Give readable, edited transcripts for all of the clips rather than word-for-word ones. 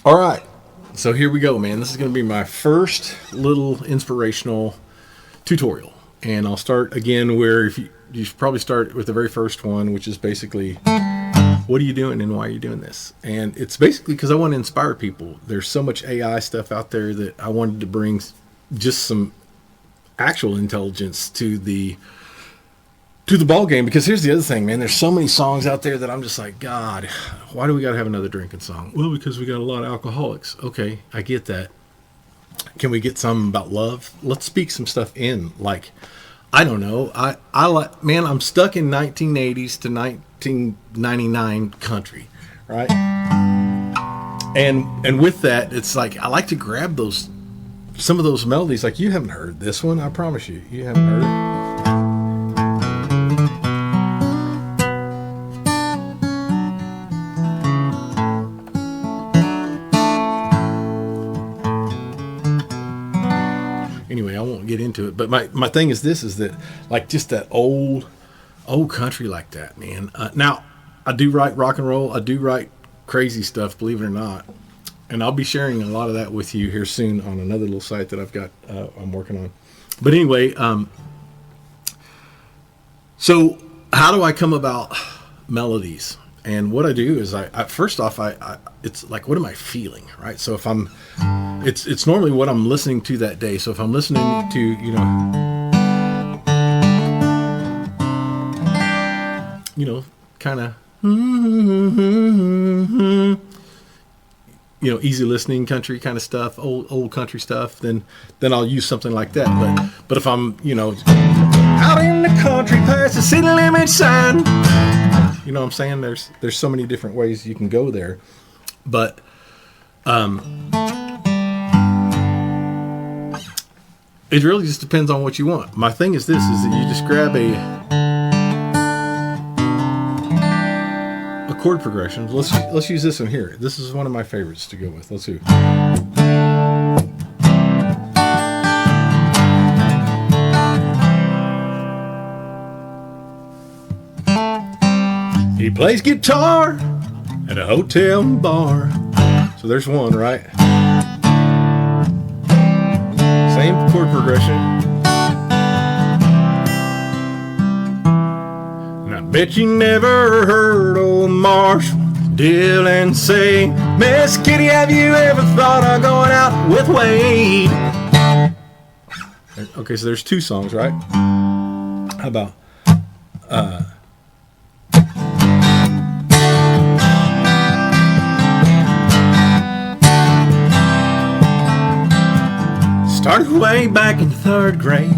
All right. So here we go, man. This is going to be my first little inspirational tutorial. And I'll start again where if you should probably start with the very first one, which is basically, what are you doing and why are you doing this? And it's basically because I want to inspire people. There's so much AI stuff out there that I wanted to bring just some actual intelligence to the ball game. Because here's the other thing, man. There's so many songs out there that I'm just like, God, why do we got to have another drinking song? Well, because we got a lot of alcoholics. Okay, I get that. Can we get some about love? Let's speak some stuff in. Like, I don't know. I like, man, I'm stuck in 1980s to 1999 country, right? And with that, it's like I like to grab some of those melodies. Like, you haven't heard this one, I promise you haven't heard it. Anyway, I won't get into it, but my thing is this, is that like just that old country like that, man. Now I do write rock and roll, I do write crazy stuff, believe it or not, and I'll be sharing a lot of that with you here soon on another little site that I've got I'm working on. But anyway, so how do I come about melodies? And what I do is I first off, it's like, what am I feeling, right? So if it's normally what I'm listening to that day. So if I'm listening to, kind of, easy listening country kind of stuff, old country stuff, then I'll use something like that. But if I'm, out in the country past the city limit sign, you know what I'm saying? There's so many different ways you can go there. But it really just depends on what you want. My thing is this, is that you just grab a chord progression. Let's use this one here. This is one of my favorites to go with. Let's do. He plays guitar at a hotel bar. So there's one, right? Same chord progression. And I bet you never heard old Marshall Dillon say, Miss Kitty, have you ever thought of going out with Wade? Okay, so there's two songs, right? How about started way back in third grade.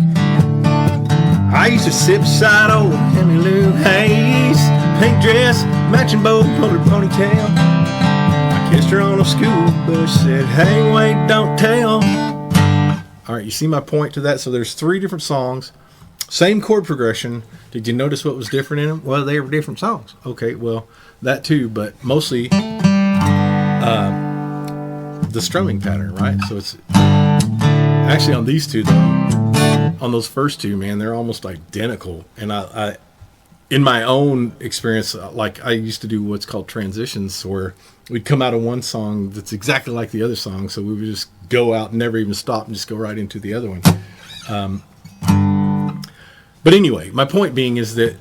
I used to sit beside old Henry Lou Hayes, pink dress, matching bow, pulled her ponytail. I kissed her on a school bus, said, hey, wait, don't tell. All right, you see my point to that? So there's three different songs, same chord progression. Did you notice what was different in them? Well, they were different songs. Okay, well, that too, but mostly the strumming pattern, right? So it's actually on these two, though, on those first two, man, they're almost identical. And I in my own experience, like I used to do what's called transitions, where we'd come out of one song that's exactly like the other song, so we would just go out and never even stop and just go right into the other one. But anyway, my point being is that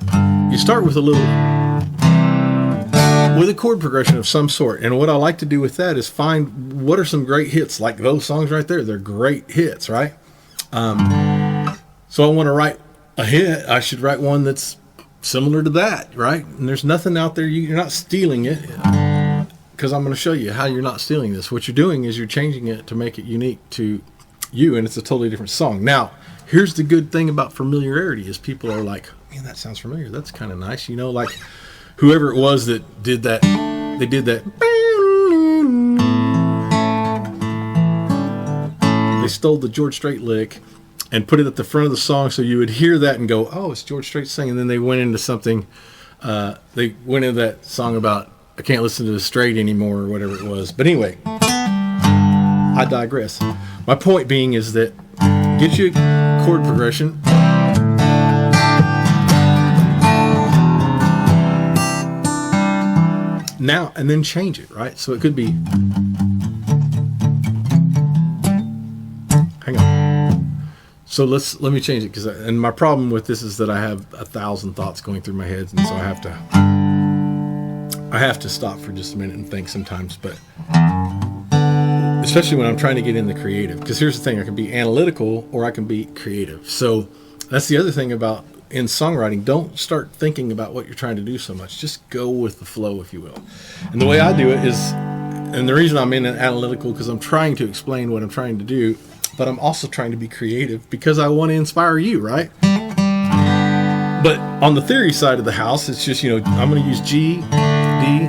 you start with a chord progression of some sort, and what I like to do with that is find what are some great hits, like those songs right there. They're great hits, right? So I want to write a hit. I should write one that's similar to that, right? And there's nothing out there. You're not stealing it, because I'm going to show you how you're not stealing this. What you're doing is you're changing it to make it unique to you, and it's a totally different song. Now, here's the good thing about familiarity is people are like, man, that sounds familiar. That's kind of nice, like whoever it was that did that, they did that. They stole the George Strait lick and put it at the front of the song so you would hear that and go, oh, it's George Strait singing. And then they went into something, they went into that song about, I can't listen to the Strait anymore or whatever it was. But anyway, I digress. My point being is that get you a chord progression. Now, and then change it, right? So it could be So let me change it, and my problem with this is that I have 1,000 thoughts going through my head, and so I have to stop for just a minute and think sometimes, but especially when I'm trying to get in the creative, because here's the thing, I can be analytical or I can be creative. So that's the other thing about in songwriting, don't start thinking about what you're trying to do so much. Just go with the flow, if you will. And the way I do it is, and the reason I'm in an analytical, because I'm trying to explain what I'm trying to do, but I'm also trying to be creative because I want to inspire you, right? But on the theory side of the house, it's just, I'm going to use G, D,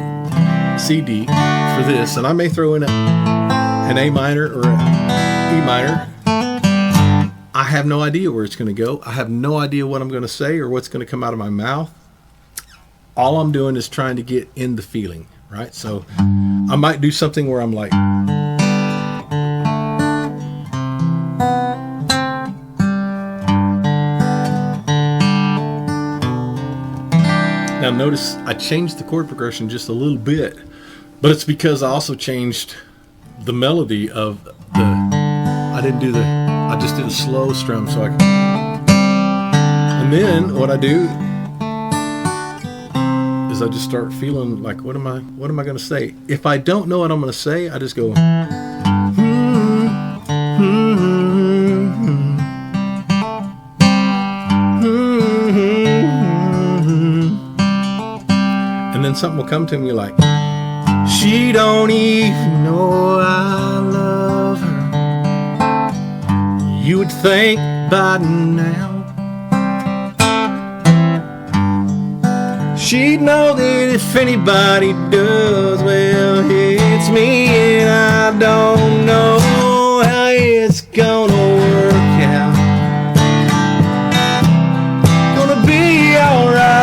C, D for this, and I may throw in an A minor or an E minor. I have no idea where it's going to go. I have no idea what I'm going to say or what's going to come out of my mouth. All I'm doing is trying to get in the feeling, right? So I might do something where I'm like, now notice I changed the chord progression just a little bit, but it's because I also changed the melody of I just did a slow strum, so and then what I do is I just start feeling like, what am I going to say? If I don't know what I'm going to say, I just go, and then something will come to me like, she don't even know I love her. You would think by now she'd know that if anybody does, well, it's me, and I don't know how it's gonna work out. Gonna be alright.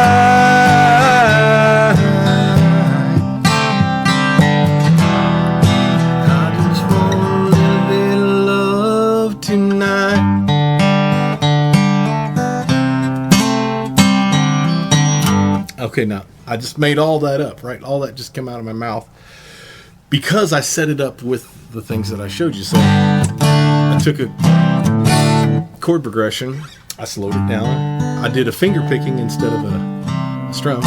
I just want a little bit of love tonight. Okay, now I just made all that up, right? All that just came out of my mouth because I set it up with the things that I showed you. So I took a chord progression, I slowed it down, I did a finger picking instead of a strum.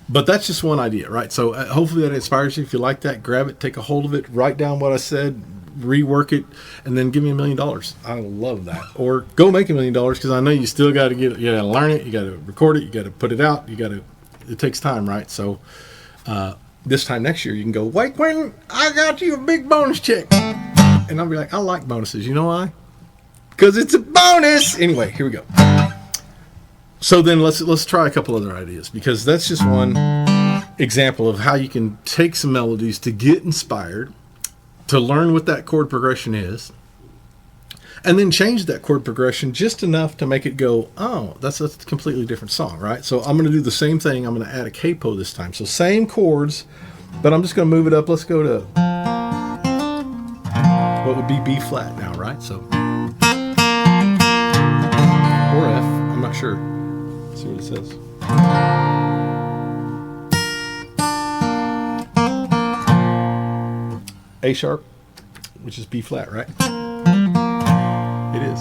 But that's just one idea, right? So hopefully that inspires you. If you like that, grab it, take a hold of it, write down what I said, rework it, and then give me $1 million. I love that. Or go make $1 million, because I know you still got to you got to learn it, you got to record it, you got to put it out, it takes time, right? So this time next year you can go, wait, when I got you a big bonus check, and I'll be like, I like bonuses. You know why? Because it's a bonus. Anyway, here we go. So then let's try a couple other ideas, because that's just one example of how you can take some melodies to get inspired, to learn what that chord progression is, and then change that chord progression just enough to make it go, oh, that's a completely different song, right? So I'm going to do the same thing. I'm going to add a capo this time. So same chords, but I'm just going to move it up. Let's go to what would be B flat now, right? So, or F, I'm not sure. Let's see what it says. A sharp, which is B flat, right? It is.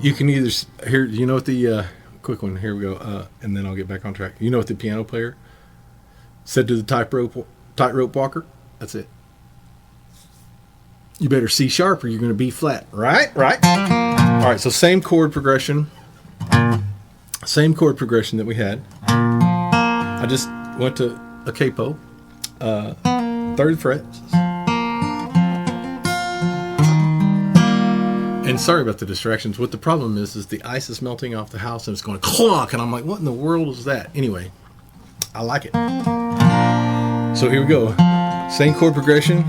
You can either here. You know what the quick one? Here we go, and then I'll get back on track. You know what the piano player said to the tightrope walker? That's it. You better C sharp, or you're going to B flat, right? Right. All right. So same chord progression. Same chord progression that we had. I just went to a capo, third fret. And sorry about the distractions. What the problem is the ice is melting off the house and it's going clonk, and I'm like, what in the world is that? Anyway, I like it. So here we go. Same chord progression.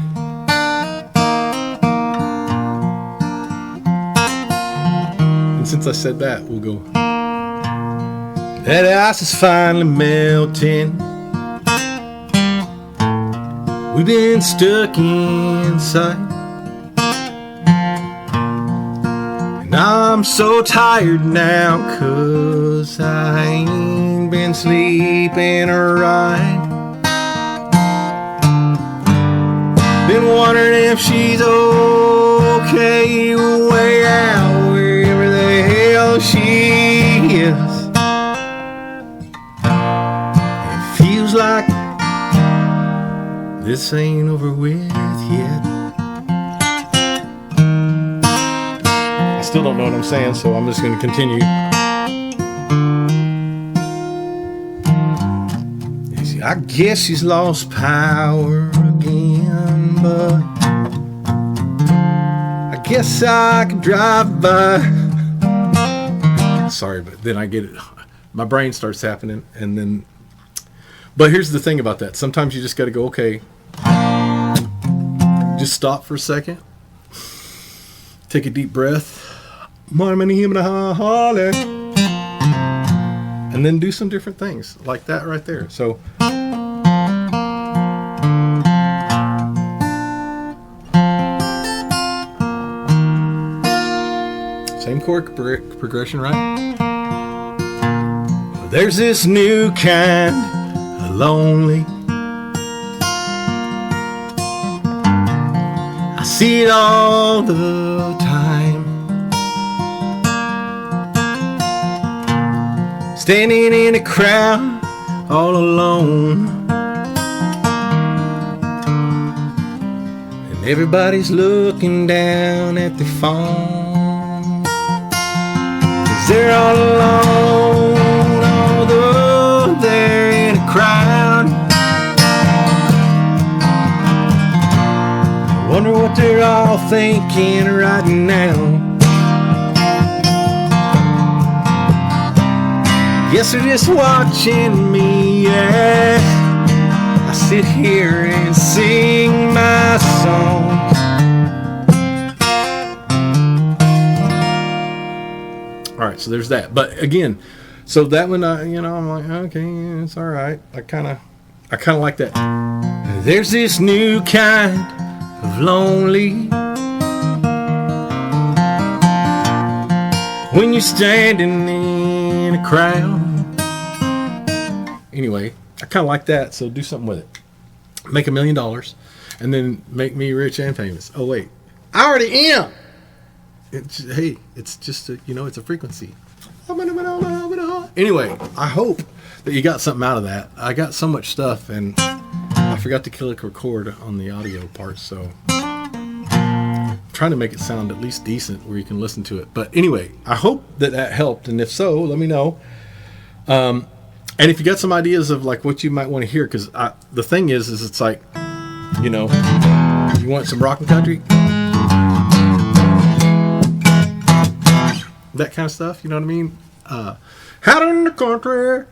And since I said that, we'll go. That ice is finally melting. We've been stuck inside. I'm so tired now, 'cause I ain't been sleeping right. Been wondering if she's okay way out where like this ain't over with yet. I still don't know what I'm saying, so I'm just going to continue. I guess she's lost power again, but I guess I could drive by. Sorry, but then I get it. My brain starts happening, and then. But here's the thing about that. Sometimes you just got to go, okay, just stop for a second, take a deep breath, and then do some different things like that right there. So. Same chord progression, right? There's this new kind of lonely. I see it all the time. Standing in a crowd all alone. And everybody's looking down at their phone. They're all alone, although they're in a crowd. I wonder what they're all thinking right now. Guess they're just watching me, yeah. I sit here and sing my songs. All right, so there's that. But again, so that one, I'm like, okay, it's all right. I kind of like that. There's this new kind of lonely. When you're standing in a crowd. Anyway, I kind of like that. So do something with it. Make $1 million, and then make me rich and famous. Oh wait, I already am. Hey, it's just it's a frequency. Anyway, I hope that you got something out of that. I got so much stuff, and I forgot to click record on the audio part, so I'm trying to make it sound at least decent where you can listen to it. But anyway, I hope that helped, and if so, let me know. And if you got some ideas of like what you might want to hear, because the thing is it's like, you want some rock and country. That kind of stuff, you know what I mean? Out in the country.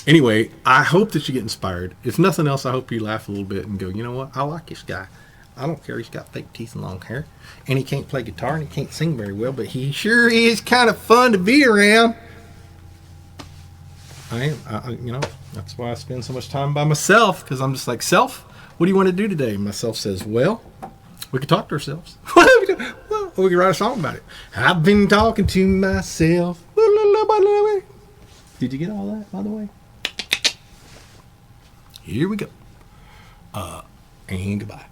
Anyway, I hope that you get inspired. If nothing else, I hope you laugh a little bit and go, you know what? I like this guy. I don't care. He's got fake teeth and long hair. And he can't play guitar and he can't sing very well, but he sure is kind of fun to be around. I am. That's why I spend so much time by myself, because I'm just like, self, what do you want to do today? And myself says, well, we could talk to ourselves. Well, we can write a song about it. I've been talking to myself. Did you get all that, by the way? Here we go. And goodbye.